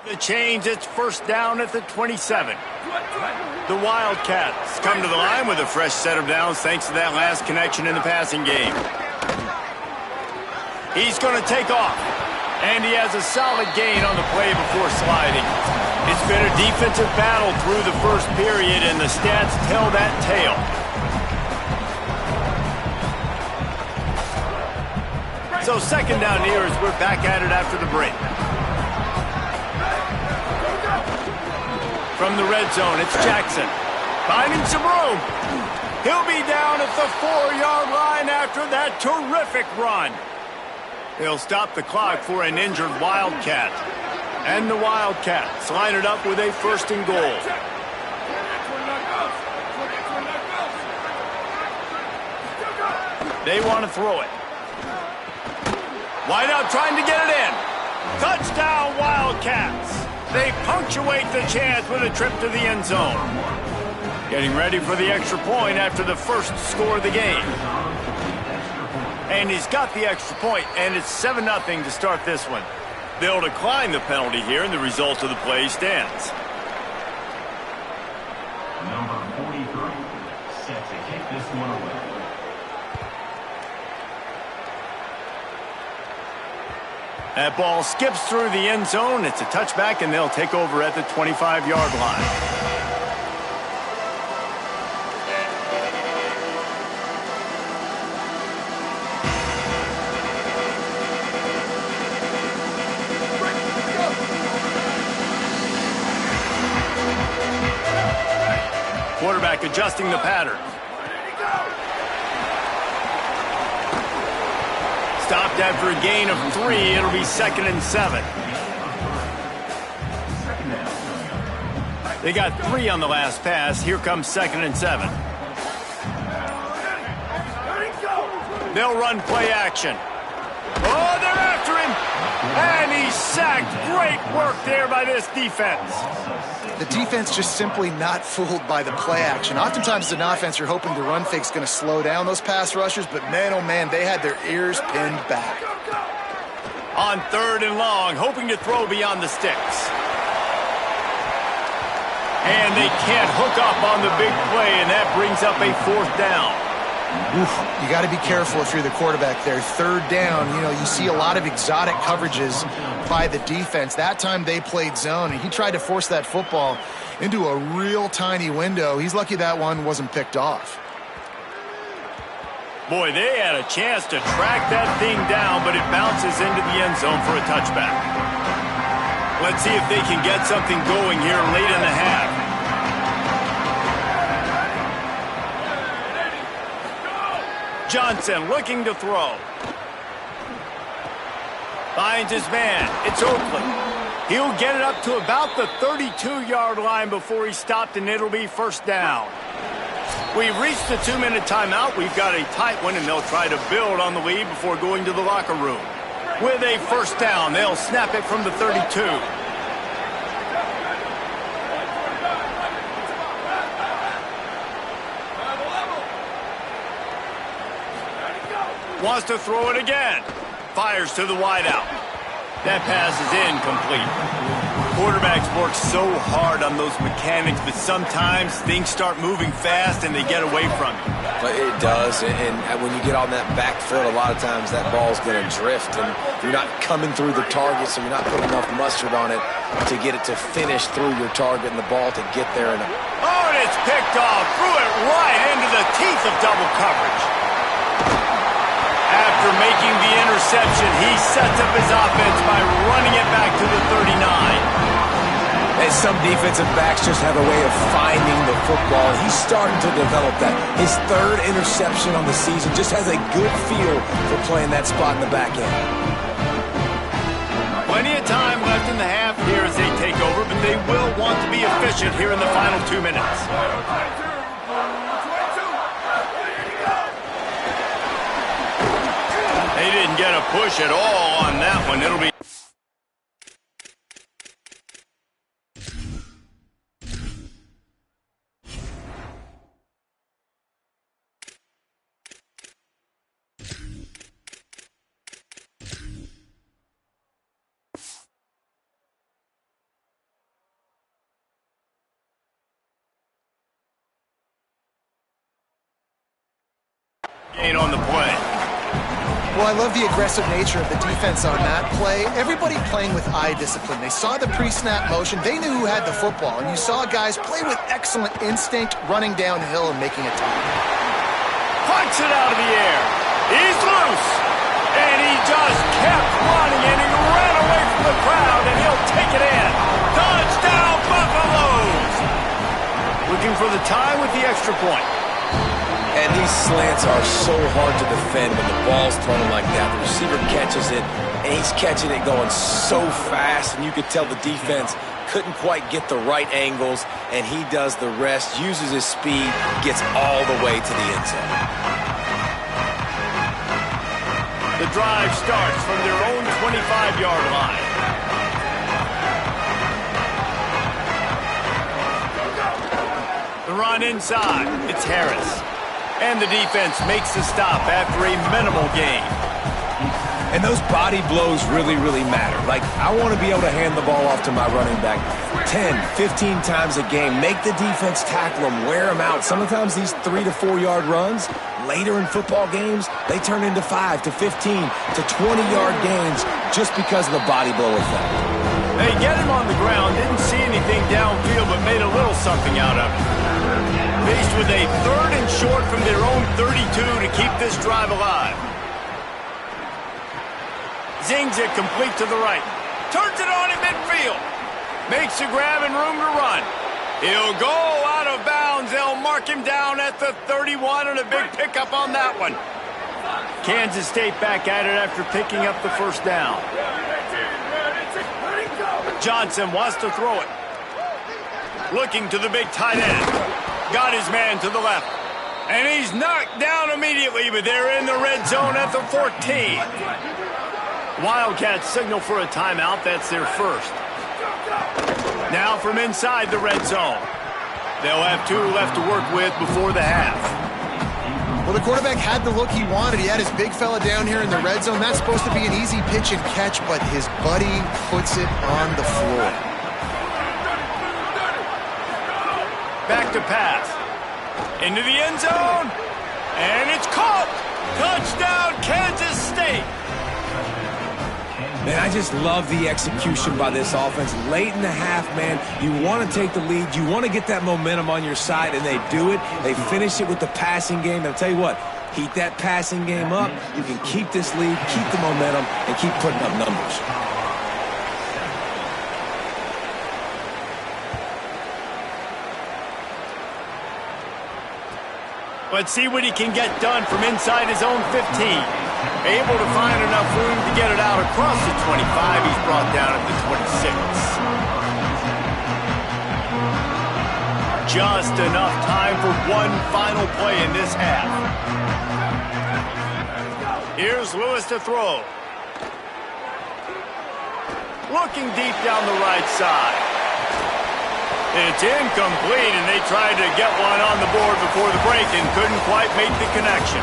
The change, it's first down at the 27. The Wildcats come to the line with a fresh set of downs thanks to that last connection in the passing game. He's going to take off, and he has a solid gain on the play before sliding. It's been a defensive battle through the first period, and the stats tell that tale. So second down here as we're back at it after the break. From the red zone, it's Jackson. Finding some room. He'll be down at the 4-yard line after that terrific run. They'll stop the clock for an injured Wildcat. And the Wildcats line it up with a first and goal. They want to throw it. Wide out trying to get it in. Touchdown, Wildcats. They punctuate the chance with a trip to the end zone. Getting ready for the extra point after the first score of the game. And he's got the extra point, and it's 7-0 to start this one. They'll decline the penalty here, and the result of the play stands. Number 43, set to kick this one away. That ball skips through the end zone. It's a touchback, and they'll take over at the 25-yard line. Quarterback adjusting the pattern. Stopped after a gain of 3. It'll be 2nd and 7. They got 3 on the last pass. Here comes 2nd and 7. They'll run play action. Oh, they're after him. And he's sacked. Great work there by this defense. The defense just simply not fooled by the play action. Oftentimes as an offense, you're hoping the run fake's going to slow down those pass rushers, but man, oh man, they had their ears pinned back. On 3rd and long, hoping to throw beyond the sticks. And they can't hook up on the big play, and that brings up a 4th down. Oof, you got to be careful if you're the quarterback there. 3rd down, you see a lot of exotic coverages by the defense. That time they played zone, and he tried to force that football into a real tiny window. He's lucky that one wasn't picked off. Boy, they had a chance to track that thing down, but it bounces into the end zone for a touchback. Let's see if they can get something going here late in the half. Johnson looking to throw. Finds his man. It's Oakland. He'll get it up to about the 32-yard line before he's stopped, and it'll be first down. We've reached the 2-minute timeout. We've got a tight one, and they'll try to build on the lead before going to the locker room. With a first down, they'll snap it from the 32. Wants to throw it again. Fires to the wideout. That pass is incomplete. Quarterbacks work so hard on those mechanics, but sometimes things start moving fast and they get away from you. But it does, and when you get on that back foot, a lot of times that ball's going to drift, and you're not coming through the target, so you're not putting enough mustard on it to get it to finish through your target and the ball to get there. And it's picked off. Threw it right into the teeth of double coverage. After making the interception, he sets up his offense by running it back to the 39. And some defensive backs just have a way of finding the football. He's starting to develop that. His 3rd interception on the season, just has a good feel for playing that spot in the back end. Plenty of time left in the half here as they take over, but they will want to be efficient here in the final 2 minutes. They didn't get a push at all on that one. It'll be gain on the play. Well, I love the aggressive nature of the defense on that play. Everybody playing with eye discipline. They saw the pre-snap motion. They knew who had the football. And you saw guys play with excellent instinct, running downhill and making a tackle. Punts it out of the air. He's loose. And he just kept running, and he ran away from the crowd, and he'll take it in. Touchdown, Buffaloes! Looking for the tie with the extra point. And these slants are so hard to defend when the ball's thrown like that. The receiver catches it, and he's catching it going so fast, and you could tell the defense couldn't quite get the right angles, and he does the rest, uses his speed, gets all the way to the end zone. The drive starts from their own 25-yard line. The run inside. It's Harris. And the defense makes the stop after a minimal gain. And those body blows really, really matter. Like, I want to be able to hand the ball off to my running back 10, 15 times a game. Make the defense tackle them, wear them out. Sometimes these 3 to 4 yard runs, later in football games, they turn into 5 to 15 to 20-yard gains just because of the body blow effect. They get him on the ground, didn't see anything downfield, but made a little something out of it. Faced with a 3rd and short from their own 32 to keep this drive alive. Zings it complete to the right. Turns it on in midfield. Makes the grab and room to run. He'll go out of bounds. They'll mark him down at the 31 and a big pickup on that one. Kansas State back at it after picking up the first down. Johnson wants to throw it. Looking to the big tight end. Got his man to the left. And he's knocked down immediately, but they're in the red zone at the 14. Wildcats signal for a timeout. That's their first. Now from inside the red zone. They'll have 2 left to work with before the half. Well, the quarterback had the look he wanted. He had his big fella down here in the red zone. That's supposed to be an easy pitch and catch, but his buddy puts it on the floor. Back to pass. Into the end zone. And it's caught. Touchdown, Kansas State. Man, I just love the execution by this offense. Late in the half, man, you want to take the lead. You want to get that momentum on your side, and they do it. They finish it with the passing game. And I'll tell you what, heat that passing game up. You can keep this lead, keep the momentum, and keep putting up numbers. Let's see what he can get done from inside his own 15. Able to find enough room to get it out across the 25. He's brought down at the 26. Just enough time for one final play in this half. Here's Lewis to throw. Looking deep down the right side. It's incomplete, and they tried to get one on the board before the break and couldn't quite make the connection.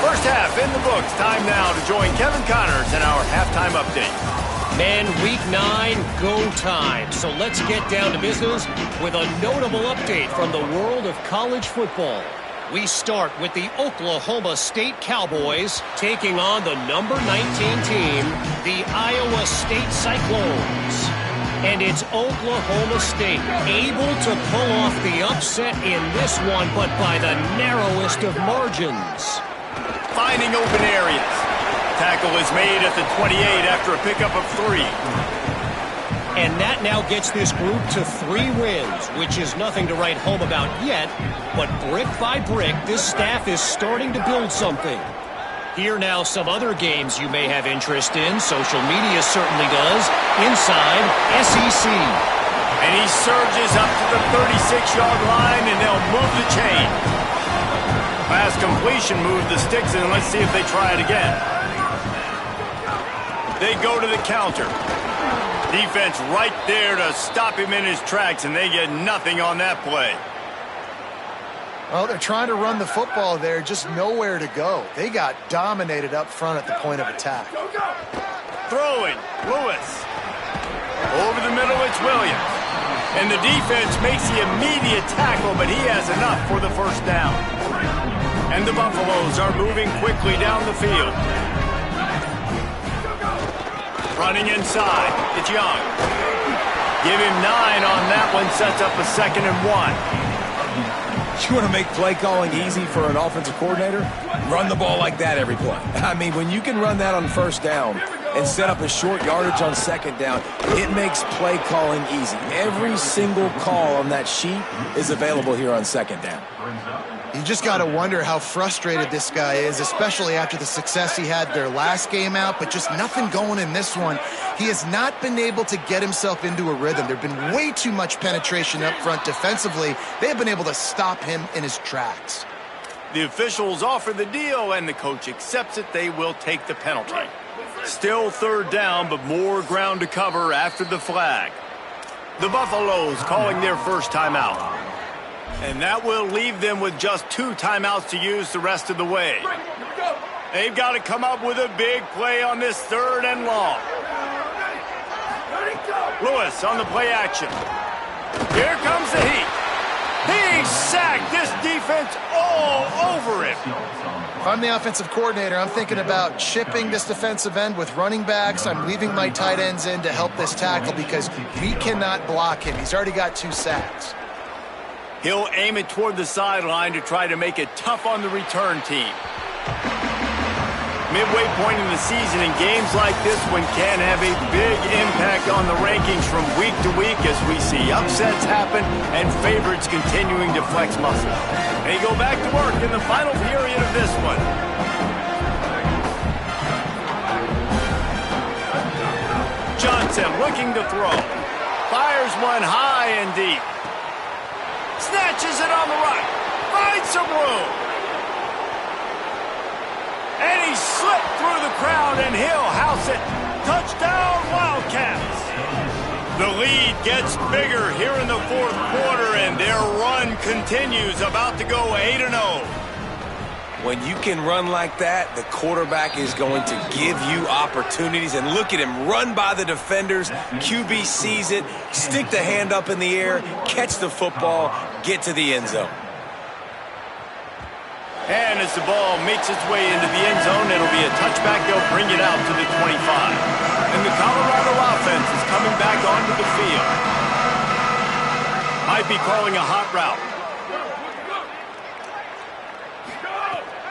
First half in the books. Time now to join Kevin Connors in our halftime update. Man, week 9, go time. So let's get down to business with a notable update from the world of college football. We start with the Oklahoma State Cowboys taking on the number 19 team, the Iowa State Cyclones. And it's Oklahoma State able to pull off the upset in this one, but by the narrowest of margins. Finding open areas. Tackle is made at the 28 after a pickup of 3. And that now gets this group to 3 wins, which is nothing to write home about yet, but brick by brick, this staff is starting to build something. Here now some other games you may have interest in. Social media certainly does. Inside SEC. And he surges up to the 36-yard line, and they'll move the chain. Pass completion moved the sticks, and let's see if they try it again. They go to the counter. Defense right there to stop him in his tracks, and they get nothing on that play. Well, they're trying to run the football there, just nowhere to go. They got dominated up front at the point of attack. Throwing, Lewis. Over the middle, it's Williams. And the defense makes the immediate tackle, but he has enough for the first down. And the Buffaloes are moving quickly down the field. Running inside, it's Young. Give him 9 on that one, sets up a 2nd and 1. You want to make play calling easy for an offensive coordinator? Run the ball like that every play. I mean, when you can run that on 1st down and set up a short yardage on 2nd down, it makes play calling easy. Every single call on that sheet is available here on 2nd down. You just got to wonder how frustrated this guy is, especially after the success he had their last game out, but just nothing going in this one. He has not been able to get himself into a rhythm. There have been way too much penetration up front defensively. They have been able to stop him in his tracks. The officials offer the deal, and the coach accepts it. They will take the penalty. Still 3rd down, but more ground to cover after the flag. The Buffaloes calling their first timeout. And that will leave them with just 2 timeouts to use the rest of the way. They've got to come up with a big play on this 3rd and long. Lewis on the play action. Here comes the heat. He sacked this defense all over him. If I'm the offensive coordinator, I'm thinking about chipping this defensive end with running backs. I'm leaving my tight ends in to help this tackle because we cannot block him. He's already got 2 sacks. He'll aim it toward the sideline to try to make it tough on the return team. Midway point in the season, and games like this one can have a big impact on the rankings from week to week as we see upsets happen and favorites continuing to flex muscle. They go back to work in the final period of this one. Johnson looking to throw. Fires one high and deep. Snatches it on the right. Finds some room. And he slipped through the crowd, and he'll house it. Touchdown, Wildcats. The lead gets bigger here in the 4th quarter, and their run continues, about to go 8-0. When you can run like that, the quarterback is going to give you opportunities. And look at him run by the defenders. QB sees it, stick the hand up in the air, catch the football, get to the end zone. And as the ball makes its way into the end zone, it'll be a touchback. They'll bring it out to the 25. And the Colorado offense is coming back onto the field. Might be calling a hot route.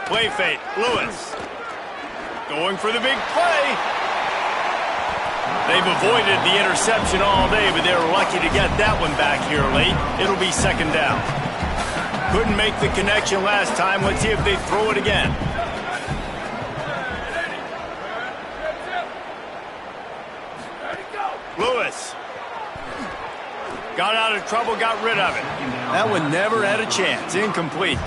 Play fake, Lewis. Going for the big play. They've avoided the interception all day, but they're lucky to get that one back here late. It'll be 2nd down. Couldn't make the connection last time. Let's see if they throw it again. Lewis. Got out of trouble, got rid of it. That one never had a chance. Incomplete.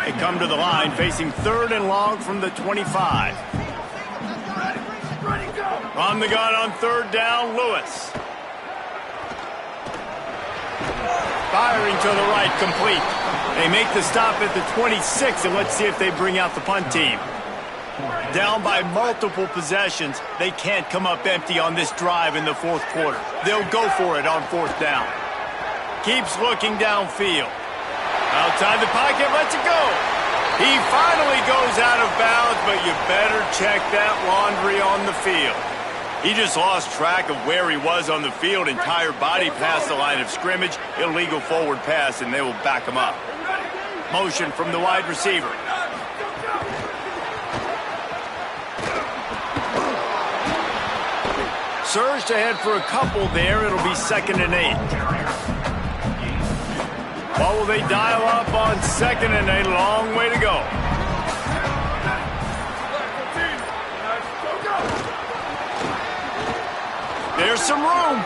They come to the line, facing 3rd and long from the 25. On the gun on 3rd down, Lewis. Firing to the right, complete. They make the stop at the 26, and let's see if they bring out the punt team. Down by multiple possessions, they can't come up empty on this drive in the 4th quarter. They'll go for it on 4th down. Keeps looking downfield. Outside the pocket, lets it go. He finally goes out of bounds, but you better check that laundry on the field. He just lost track of where he was on the field. Entire body past the line of scrimmage. Illegal forward pass, and they will back him up. Motion from the wide receiver. Surged ahead for a couple there. It'll be 2nd and 8. What will they dial up on 2nd and 8? Long way to go. There's some room.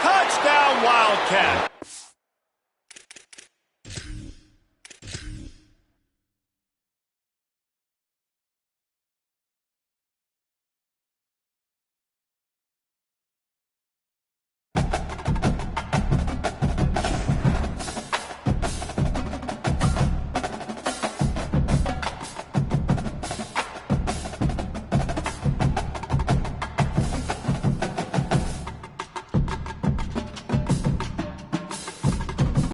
Touchdown, Wildcat.